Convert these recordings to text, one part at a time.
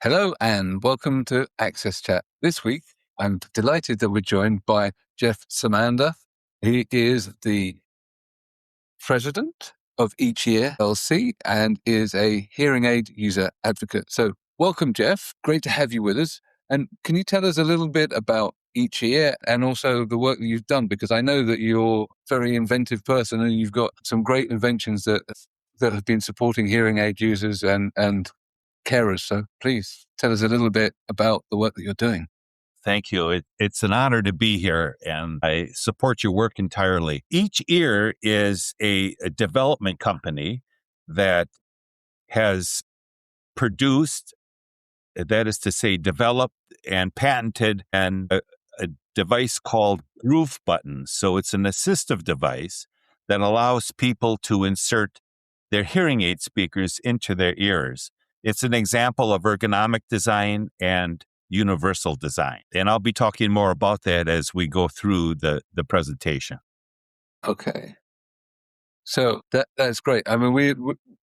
Hello and welcome to Access Chat. This week, I'm delighted that we're joined by Jeff Szmanda. He is the president of Each Ear LLC and is a hearing aid user advocate. So welcome, Jeff. Great to have you with us. And can you tell us a little bit about Each Ear and also the work that you've done? Because I know that you're a very inventive person and you've got some great inventions that have been supporting hearing aid users and carers. So please tell us a little bit about the work that you're doing. Thank you. It's an honor to be here, and I support your work entirely. Each Ear is a development company that has produced, that is to say, developed and patented a device called groove buttons. So it's an assistive device that allows people to insert their hearing aid speakers into their ears. It's an example of ergonomic design and universal design. And I'll be talking more about that as we go through the presentation. Okay. So that's great. I mean,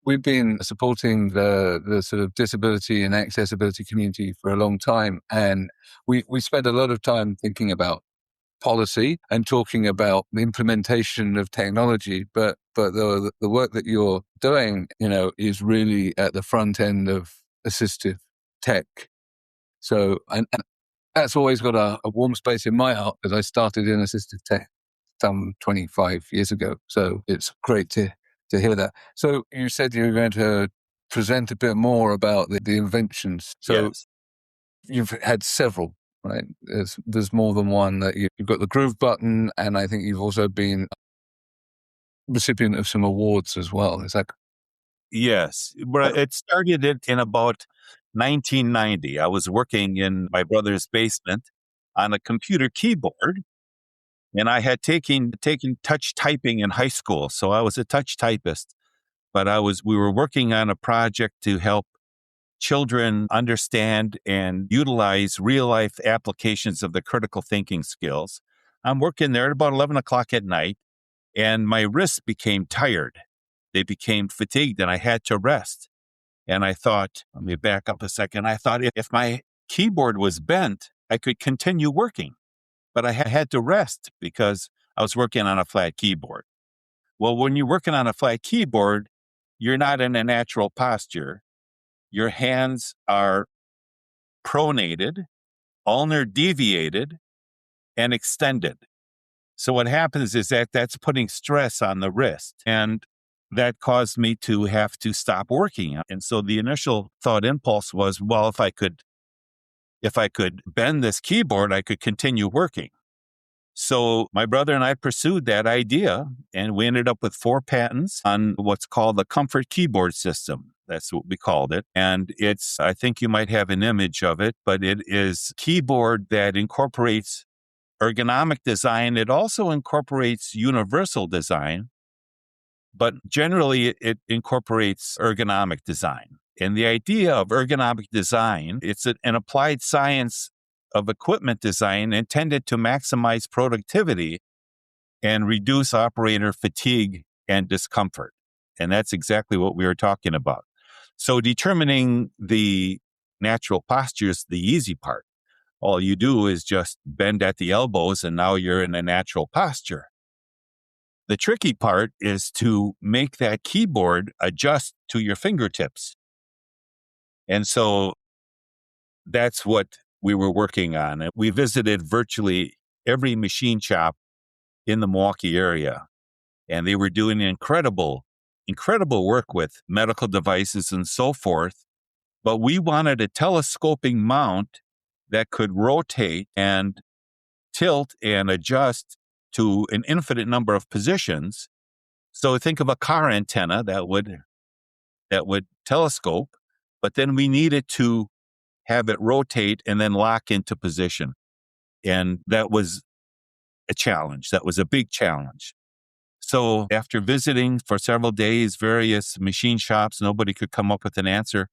we've been supporting the sort of disability and accessibility community for a long time. And we spend a lot of time thinking about policy and talking about the implementation of technology, but the work that you're doing, is really at the front end of assistive tech. So, and that's always got a warm space in my heart because I started in assistive tech some 25 years ago. So it's great to hear that. So you said you were going to present a bit more about the inventions. So yes. You've had several. Right, there's more than one. That you've got the groove button, and I think you've also been recipient of some awards as well. Is that? Yes, but it started in about 1990. I was working in my brother's basement on a computer keyboard, and I had taken touch typing in high school, so I was a touch typist. But we were working on a project to help children understand and utilize real-life applications of the critical thinking skills. I'm working there at about 11 o'clock at night, and my wrists became tired. They became fatigued, and I had to rest. And I thought, let me back up a second. I thought if my keyboard was bent, I could continue working. But I had to rest because I was working on a flat keyboard. Well, when you're working on a flat keyboard, you're not in a natural posture. Your hands are pronated, ulnar deviated, and extended. So what happens is that's putting stress on the wrist, and that caused me to have to stop working. And so the initial thought impulse was, well, if I could bend this keyboard, I could continue working. So my brother and I pursued that idea, and we ended up with 4 patents on what's called the comfort keyboard system. That's what we called it. And I think you might have an image of it, but it is a keyboard that incorporates ergonomic design. It also incorporates universal design, but generally it incorporates ergonomic design. And the idea of ergonomic design, it's an applied science of equipment design intended to maximize productivity and reduce operator fatigue and discomfort. And that's exactly what we were talking about. So determining the natural posture is the easy part. All you do is just bend at the elbows, and now you're in a natural posture. The tricky part is to make that keyboard adjust to your fingertips. And so that's what we were working on. And we visited virtually every machine shop in the Milwaukee area, and they were doing incredible work with medical devices and so forth. But we wanted a telescoping mount that could rotate and tilt and adjust to an infinite number of positions. So think of a car antenna that would telescope, but then we needed to have it rotate and then lock into position. And that was a challenge. That was a big challenge. So after visiting for several days various machine shops, nobody could come up with an answer.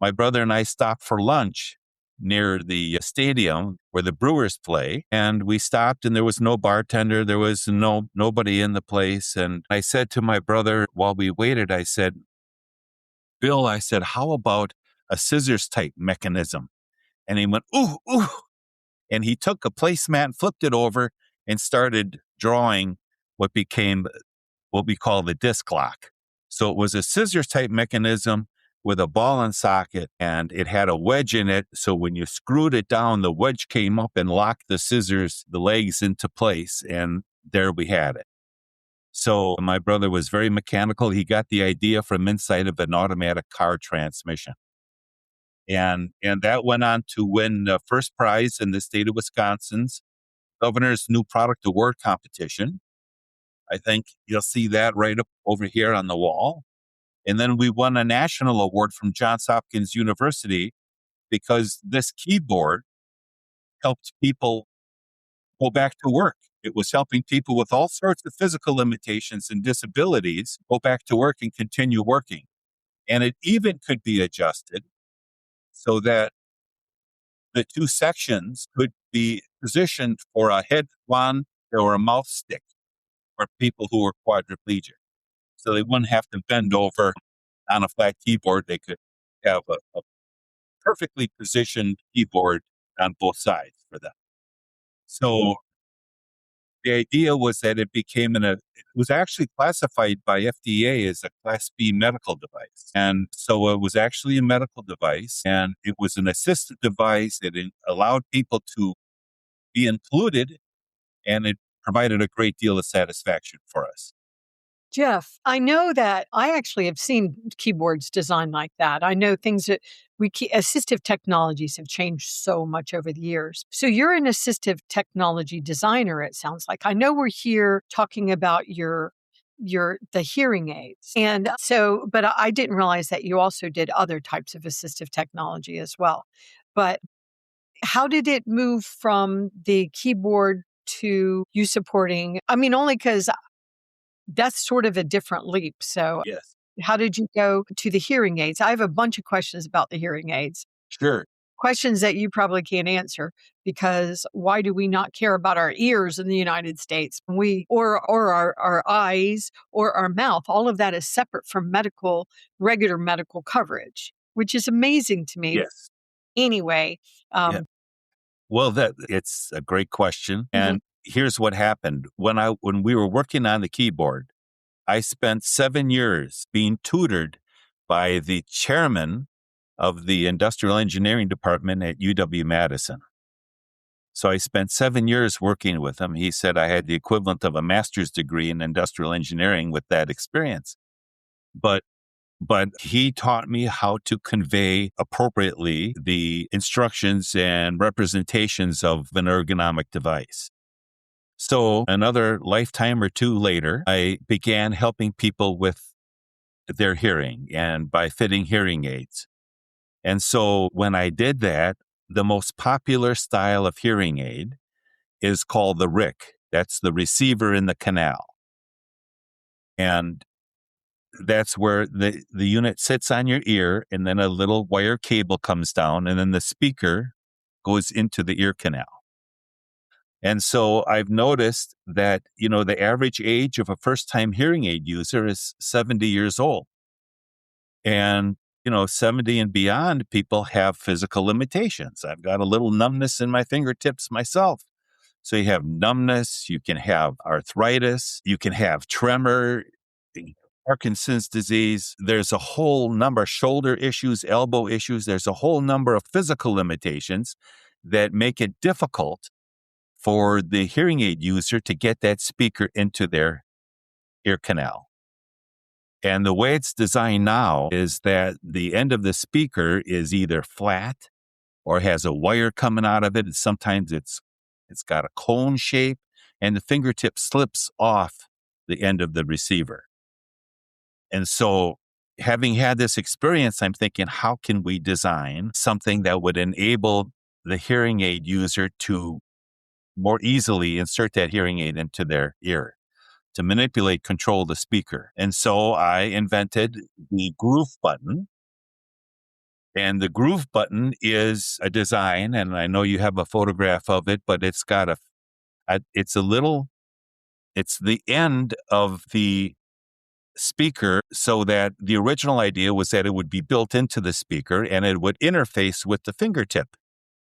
My brother and I stopped for lunch near the stadium where the Brewers play. And we stopped, and there was no bartender. There was nobody in the place. And I said to my brother while we waited, I said, Bill, how about a scissors type mechanism. And he went, ooh, ooh. And he took a placemat, flipped it over, and started drawing what became what we call the disc lock. So it was a scissors type mechanism with a ball and socket, and it had a wedge in it. So when you screwed it down, the wedge came up and locked the scissors, the legs into place. And there we had it. So my brother was very mechanical. He got the idea from inside of an automatic car transmission. And that went on to win the first prize in the state of Wisconsin's Governor's New Product Award competition. I think you'll see that right up over here on the wall. And then we won a national award from Johns Hopkins University because this keyboard helped people go back to work. It was helping people with all sorts of physical limitations and disabilities go back to work and continue working. And it even could be adjusted so that the two sections could be positioned for a head wand or a mouth stick for people who were quadriplegic. So they wouldn't have to bend over on a flat keyboard. They could have a perfectly positioned keyboard on both sides for them. So the idea was that it was actually classified by FDA as a Class B medical device. And so it was actually a medical device, and it was an assistive device. It allowed people to be included, and it provided a great deal of satisfaction for us. Jeff, I know that I actually have seen keyboards designed like that. I know things that assistive technologies have changed so much over the years. So you're an assistive technology designer, it sounds like. I know we're here talking about the hearing aids. And so, but I didn't realize that you also did other types of assistive technology as well. But how did it move from the keyboard to you supporting? I mean, only because that's sort of a different leap. So yes. How did you go to the hearing aids? I have a bunch of questions about the hearing aids. Sure. Questions that you probably can't answer, because why do we not care about our ears in the United States? Or our eyes or our mouth, all of that is separate from regular medical coverage, which is amazing to me. Yes. Anyway. Yeah. Well, it's a great question. And here's what happened. When we were working on the keyboard, I spent 7 years being tutored by the chairman of the industrial engineering department at UW-Madison. So I spent 7 years working with him. He said I had the equivalent of a master's degree in industrial engineering with that experience. But he taught me how to convey appropriately the instructions and representations of an ergonomic device. So another lifetime or two later, I began helping people with their hearing and by fitting hearing aids. And so when I did that, the most popular style of hearing aid is called the RIC. That's the receiver in the canal. And that's where the unit sits on your ear, and then a little wire cable comes down, and then the speaker goes into the ear canal. And so I've noticed that, the average age of a first-time hearing aid user is 70 years old. And, 70 and beyond people have physical limitations. I've got a little numbness in my fingertips myself. So you have numbness, you can have arthritis, you can have tremor, Parkinson's disease. There's a whole number of shoulder issues, elbow issues. There's a whole number of physical limitations that make it difficult for the hearing aid user to get that speaker into their ear canal. And the way it's designed now is that the end of the speaker is either flat or has a wire coming out of it. And sometimes it's got a cone shape, and the fingertip slips off the end of the receiver. And so, having had this experience, I'm thinking, how can we design something that would enable the hearing aid user to more easily insert that hearing aid into their ear to manipulate, control the speaker? And so I invented the groove button. And the groove button is a design, and I know you have a photograph of it, but it's got it's the end of the speaker so that the original idea was that it would be built into the speaker and it would interface with the fingertip.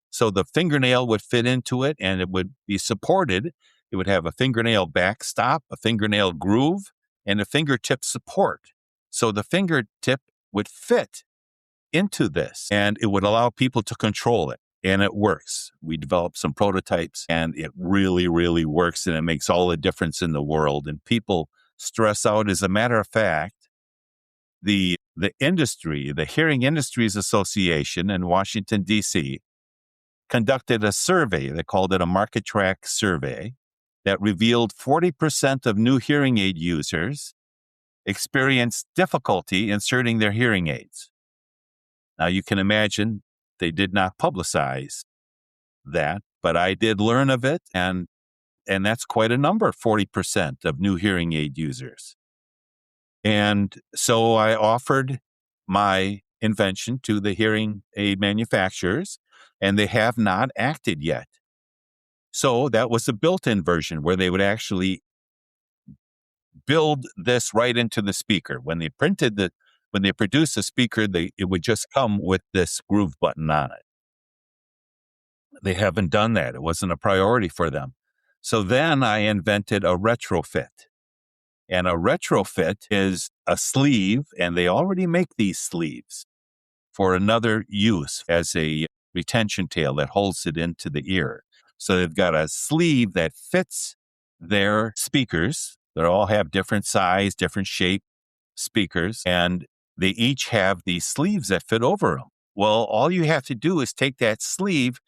So the fingernail would fit into it and it would be supported. It would have a fingernail backstop, a fingernail groove, and a fingertip support. So the fingertip would fit into this and it would allow people to control it. And it works. We developed some prototypes and it really, really works. And it makes all the difference in the world. And people stress out. As a matter of fact, the industry, the Hearing Industries Association in Washington, D.C., conducted a survey. They called it a market track survey that revealed 40% of new hearing aid users experienced difficulty inserting their hearing aids. Now, you can imagine they did not publicize that, but I did learn of it, and that's quite a number, 40% of new hearing aid users. And so I offered my invention to the hearing aid manufacturers, and they have not acted yet. So that was a built-in version where they would actually build this right into the speaker. When they produced the speaker, it would just come with this groove button on it. They haven't done that. It wasn't a priority for them. So then I invented a retrofit. And a retrofit is a sleeve, and they already make these sleeves for another use as a retention tail that holds it into the ear. So they've got a sleeve that fits their speakers. They all have different size, different shape speakers, and they each have these sleeves that fit over them. Well, all you have to do is take that sleeve,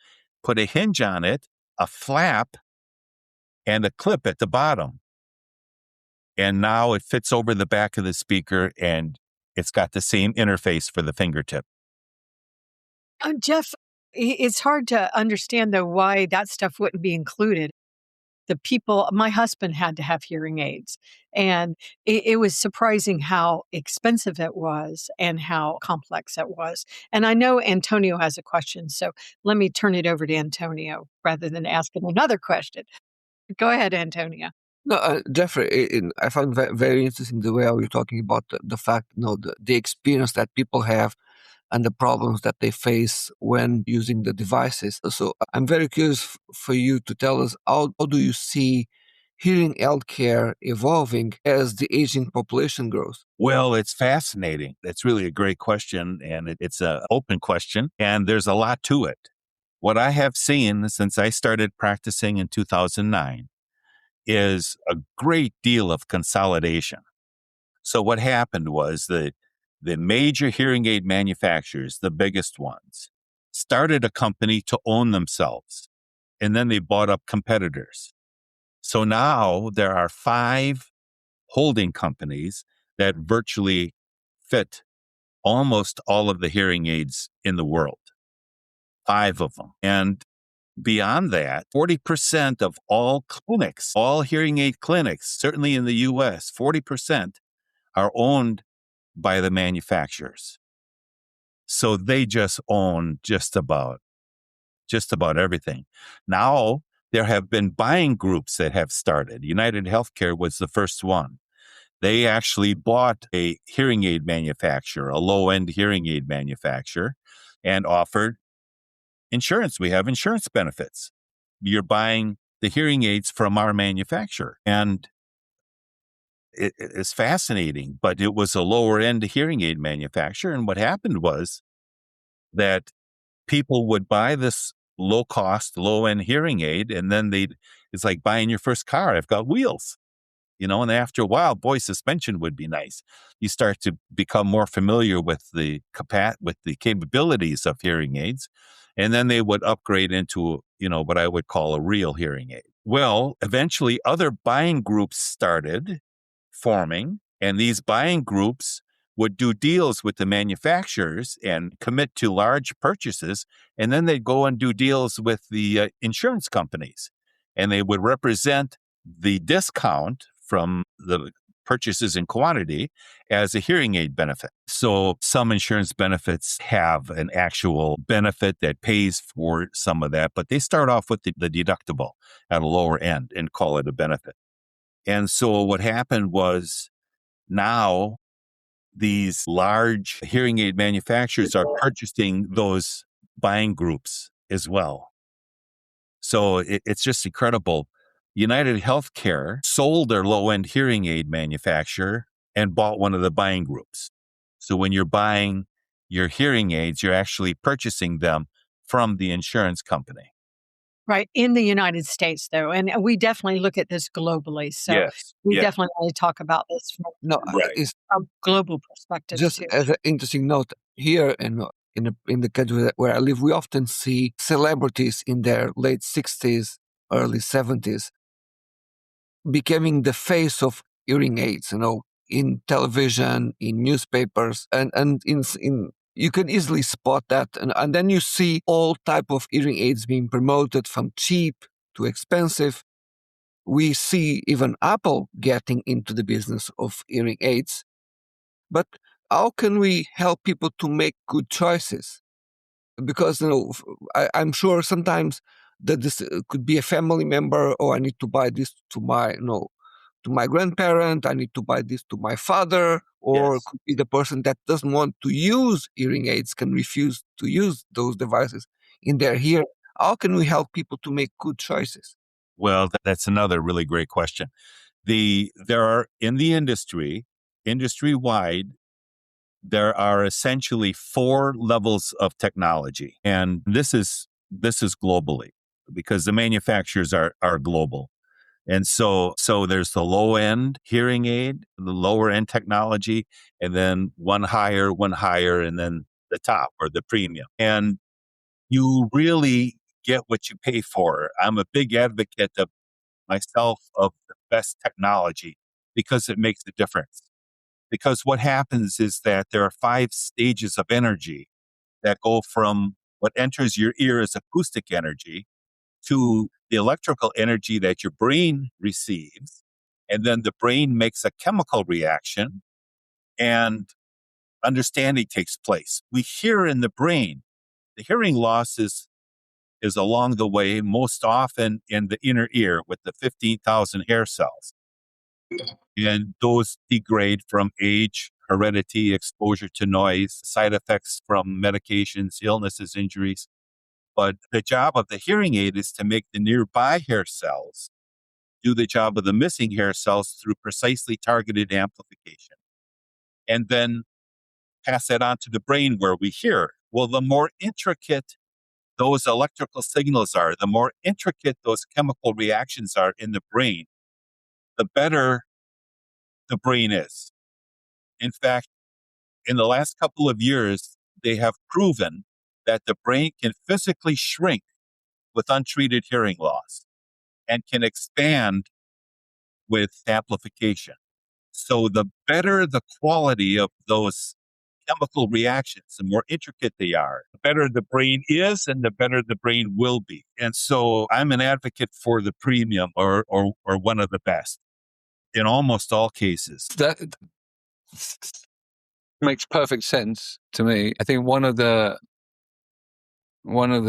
put a hinge on it, a flap, and a clip at the bottom. And now it fits over the back of the speaker, and it's got the same interface for the fingertip. Jeff, it's hard to understand, though, why that stuff wouldn't be included. My husband had to have hearing aids, and it was surprising how expensive it was and how complex it was. And I know Antonio has a question, so let me turn it over to Antonio rather than asking another question. Go ahead, Antonio. No, Jeffrey, I found very interesting the way you're talking about the fact, the experience that people have and the problems that they face when using the devices. So I'm very curious for you to tell us, how do you see hearing health care evolving as the aging population grows? Well, it's fascinating. That's really a great question, and it's an open question, and there's a lot to it. What I have seen since I started practicing in 2009 is a great deal of consolidation. So what happened was the major hearing aid manufacturers, the biggest ones, started a company to own themselves, and then they bought up competitors. So now there are 5 holding companies that virtually fit almost all of the hearing aids in the world. 5 of them. And beyond that, 40% of all clinics, all hearing aid clinics, certainly in the US, 40% are owned by the manufacturers. So they just own just about everything. Now, there have been buying groups that have started. United Healthcare was the first one. They actually bought a hearing aid manufacturer, a low-end hearing aid manufacturer, and offered insurance. We have insurance benefits. You're buying the hearing aids from our manufacturer. And it is fascinating, but it was a lower-end hearing aid manufacturer. And what happened was that people would buy this low-cost, low-end hearing aid, and then it's like buying your first car. I've got wheels. And after a while, boy, suspension would be nice. You start to become more familiar with the capabilities of hearing aids, and then they would upgrade into, what I would call a real hearing aid. Well, eventually other buying groups started forming, and these buying groups would do deals with the manufacturers and commit to large purchases, and then they'd go and do deals with the insurance companies, and they would represent the discount from the purchases in quantity as a hearing aid benefit. So some insurance benefits have an actual benefit that pays for some of that, but they start off with the deductible at a lower end and call it a benefit. And so what happened was now these large hearing aid manufacturers are purchasing those buying groups as well. So it's just incredible. United Healthcare sold their low-end hearing aid manufacturer and bought one of the buying groups. So when you're buying your hearing aids, you're actually purchasing them from the insurance company. Right. In the United States, though. And we definitely look at this globally. So Yes. we Yeah. definitely talk about this from No, Right. it's a global perspective, just too. as an interesting note here in the country where I live, we often see celebrities in their late 60s, early 70s becoming the face of hearing aids, in television, in newspapers, and in you can easily spot that. And then you see all type of hearing aids being promoted from cheap to expensive. We see even Apple getting into the business of hearing aids. But how can we help people to make good choices? Because I'm sure sometimes that this could be a family member. Oh, I need to buy this to my grandparent. I need to buy this to my father. Or it Yes. could be the person that doesn't want to use hearing aids, can refuse to use those devices in their hearing. How can we help people to make good choices? Well, that's another really great question. There are in the industry-wide, there are essentially 4 levels of technology. And this is globally because the manufacturers are global. And so there's the low end hearing aid, the lower end technology, and then one higher, and then the top or the premium. And you really get what you pay for. I'm a big advocate of myself of the best technology because it makes a difference. Because what happens is that there are 5 stages of energy that go from what enters your ear as acoustic energy to the electrical energy that your brain receives. And then the brain makes a chemical reaction and understanding takes place. We hear in the brain. The hearing loss is along the way, most often in the inner ear with the 15,000 hair cells. And those degrade from age, heredity, exposure to noise, side effects from medications, illnesses, injuries. But the job of the hearing aid is to make the nearby hair cells do the job of the missing hair cells through precisely targeted amplification. And then pass that on to the brain where we hear. Well, the more intricate those electrical signals are, the more intricate those chemical reactions are in the brain, the better the brain is. In fact, in the last couple of years, they have proven that the brain can physically shrink with untreated hearing loss and can expand with amplification. So the better the quality of those chemical reactions, the more intricate they are, the better the brain is and the better the brain will be. And so I'm an advocate for the premium or one of the best in almost all cases. That makes perfect sense to me. I think one of the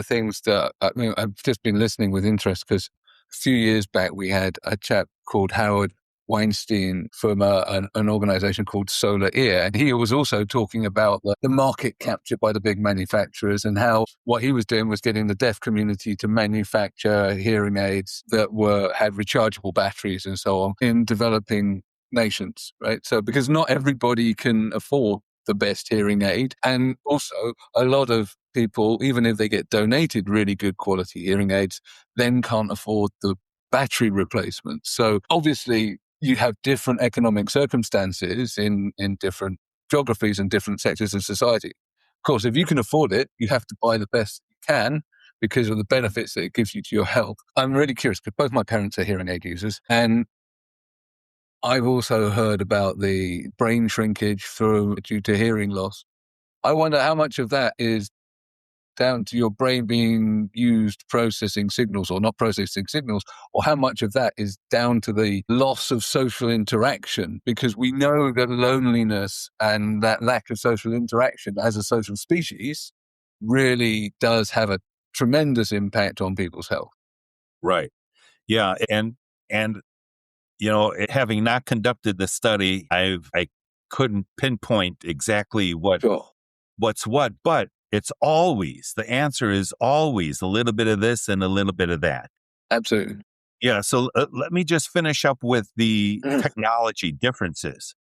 things that I've just been listening with interest because a few years back we had a chap called Howard Weinstein from an organization called Solar Ear, and he was also talking about the market captured by the big manufacturers and how what he was doing was getting the deaf community to manufacture hearing aids that had rechargeable batteries and so on in developing nations, right? So because not everybody can afford the best hearing aid, and also a lot of people, even if they get donated really good quality hearing aids, then can't afford the battery replacement. So obviously you have different economic circumstances in different geographies and different sectors of society. Of course, if you can afford it, you have to buy the best you can because of the benefits that it gives you to your health. I'm really curious because both my parents are hearing aid users, and I've also heard about the brain shrinkage due to hearing loss. I wonder how much of that is down to your brain being used processing signals or not processing signals, or how much of that is down to the loss of social interaction, because we know that loneliness and that lack of social interaction as a social species really does have a tremendous impact on people's health. Right. Yeah. And having not conducted the study, I couldn't pinpoint exactly Sure. what's what, but the answer is always a little bit of this and a little bit of that. Absolutely. Yeah. So let me just finish up with the technology differences.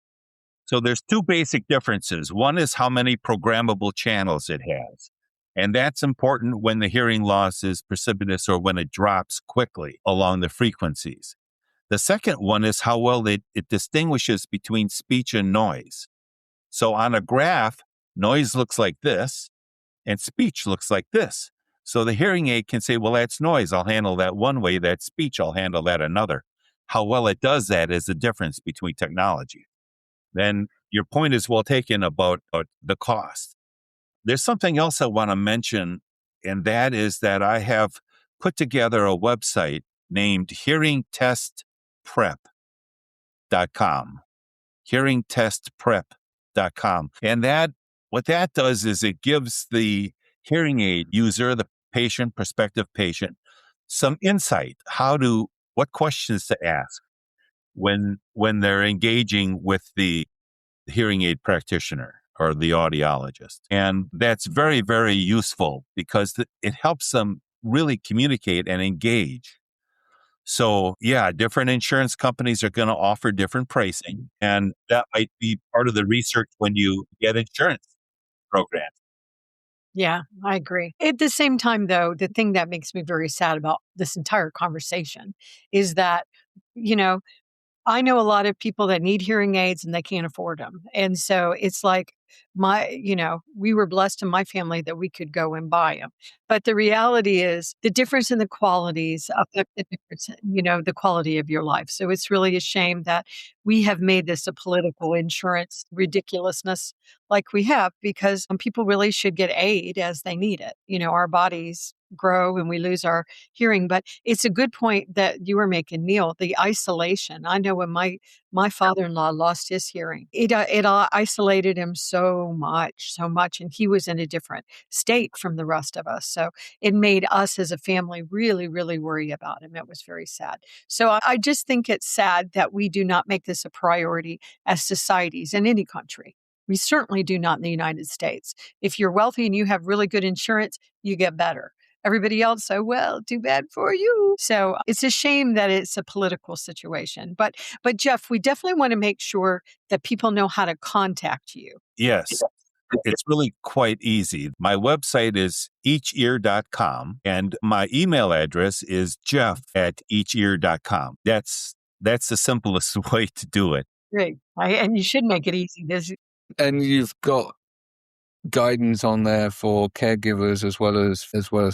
So there's two basic differences. One is how many programmable channels it has. And that's important when the hearing loss is precipitous or when it drops quickly along the frequencies. The second one is how well it distinguishes between speech and noise. So on a graph, noise looks like this and speech looks like this. So the hearing aid can say, well, that's noise. I'll handle that one way. That's speech. I'll handle that another. How well it does that is the difference between technology. Then your point is well taken about the cost. There's something else I want to mention, and that is that I have put together a website named hearingtestprep.com. hearingtestprep.com. And what that does is it gives the hearing aid user, the patient, prospective patient, some insight, what questions to ask when they're engaging with the hearing aid practitioner or the audiologist. And that's very, very useful because it helps them really communicate and engage. So yeah, different insurance companies are going to offer different pricing, and that might be part of the research when you get insurance programs. Yeah, I agree. At the same time, though, the thing that makes me very sad about this entire conversation is that, I know a lot of people that need hearing aids and they can't afford them. And so it's like we were blessed in my family that we could go and buy them. But the reality is the difference in the qualities affect the difference, the quality of your life. So it's really a shame that we have made this a political insurance ridiculousness like we have, because people really should get aid as they need it. Our bodies grow and we lose our hearing. But it's a good point that you were making, Neil, the isolation. I know when my father-in-law lost his hearing, it isolated him so much, and he was in a different state from the rest of us. So it made us as a family really, really worry about him. It was very sad. So I just think it's sad that we do not make this a priority as societies in any country. We certainly do not in the United States. If you're wealthy and you have really good insurance, you get better. Everybody else, so well, too bad for you. So it's a shame that it's a political situation. But Jeff, we definitely want to make sure that people know how to contact you. Yes. It's really quite easy. My website is eachear.com and my email address is jeff@eachear.com. That's the simplest way to do it. Great. And you should make it easy. And you've got guidance on there for caregivers as well as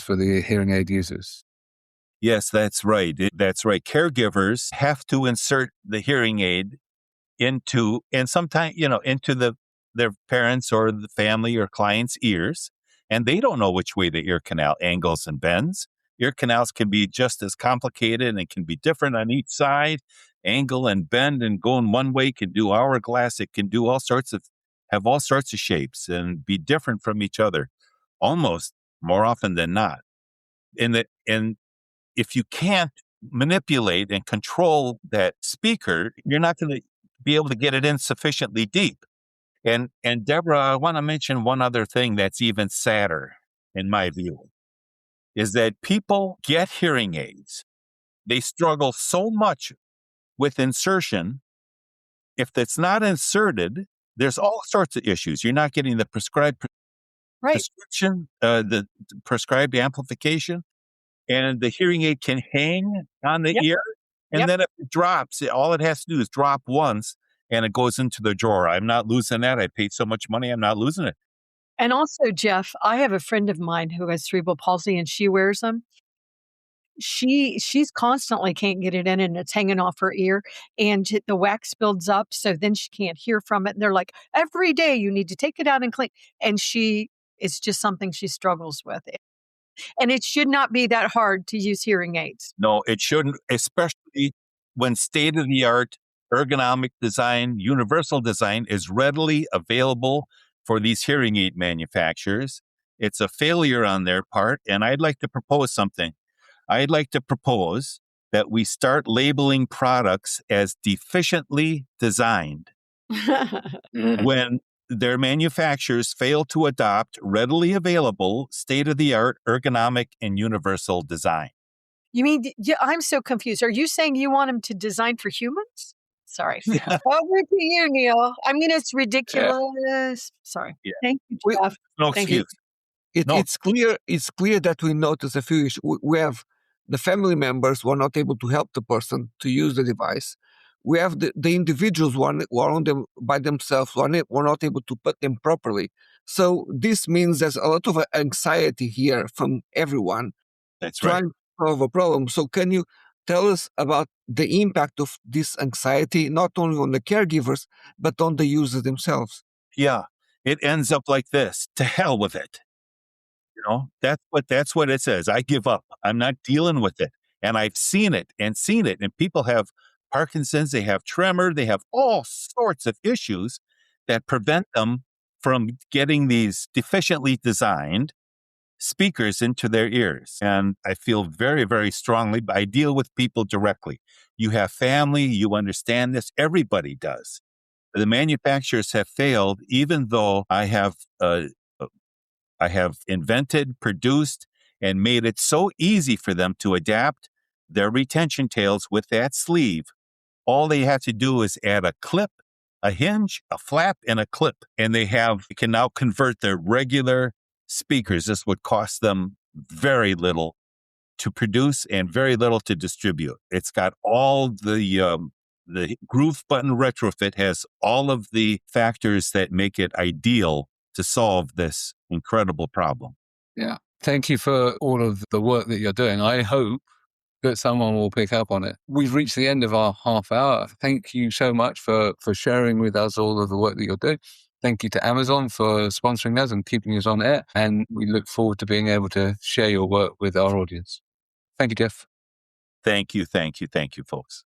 for the hearing aid users. Yes, that's right. Caregivers have to insert the hearing aid into their parents or the family or client's ears, and they don't know which way the ear canal angles and bends. Ear canals can be just as complicated and can be different on each side. Angle and bend and go in one way can do hourglass. It can do have all sorts of shapes and be different from each other, almost more often than not. And if you can't manipulate and control that speaker, you're not going to be able to get it in sufficiently deep. And Deborah, I want to mention one other thing that's even sadder, in my view, is that people get hearing aids. They struggle so much with insertion. If it's not inserted, there's all sorts of issues. You're not getting the prescribed prescription, the prescribed amplification, and the hearing aid can hang on the ear. And then if it drops, all it has to do is drop once and it goes into the drawer. I'm not losing that. I paid so much money. I'm not losing it. And also, Jeff, I have a friend of mine who has cerebral palsy and she wears them. She's constantly can't get it in and it's hanging off her ear and the wax builds up. So then she can't hear from it. And they're like, every day you need to take it out and clean. And it's just something she struggles with. And it should not be that hard to use hearing aids. No, it shouldn't, especially when state-of-the-art ergonomic design, universal design is readily available for these hearing aid manufacturers. It's a failure on their part. And I'd like to propose something. I'd like to propose that we start labeling products as deficiently designed when their manufacturers fail to adopt readily available, state-of-the-art, ergonomic, and universal design. You mean, I'm so confused. Are you saying you want them to design for humans? Sorry. Over to you, Neil. I mean, it's ridiculous. Sorry. Yeah. Thank you, We- Jeff. No Thank you. excuse. No. It's clear that we notice a few issues. We have the family members who are not able to help the person to use the device. We have the individuals who are on them by themselves, who are not able to put them properly. So this means there's a lot of anxiety here from everyone That's right. trying to solve a problem. So can you tell us about the impact of this anxiety, not only on the caregivers, but on the users themselves? Yeah. It ends up like this. To hell with it. That's what it says. I give up. I'm not dealing with it. And I've seen it. And people have Parkinson's, they have tremor, they have all sorts of issues that prevent them from getting these deficiently designed speakers into their ears. And I feel very, very strongly, I deal with people directly. You have family, you understand this, everybody does. The manufacturers have failed, even though I have invented, produced, and made it so easy for them to adapt their retention tails with that sleeve. All they have to do is add a clip, a hinge, a flap, and a clip. And they can now convert their regular speakers. This would cost them very little to produce and very little to distribute. It's got all the groove button retrofit has all of the factors that make it ideal to solve this incredible problem. Yeah. Thank you for all of the work that you're doing. I hope that someone will pick up on it. We've reached the end of our half hour. Thank you so much for sharing with us all of the work that you're doing. Thank you to Amazon for sponsoring us and keeping us on air. And we look forward to being able to share your work with our audience. Thank you, Jeff. Thank you, folks.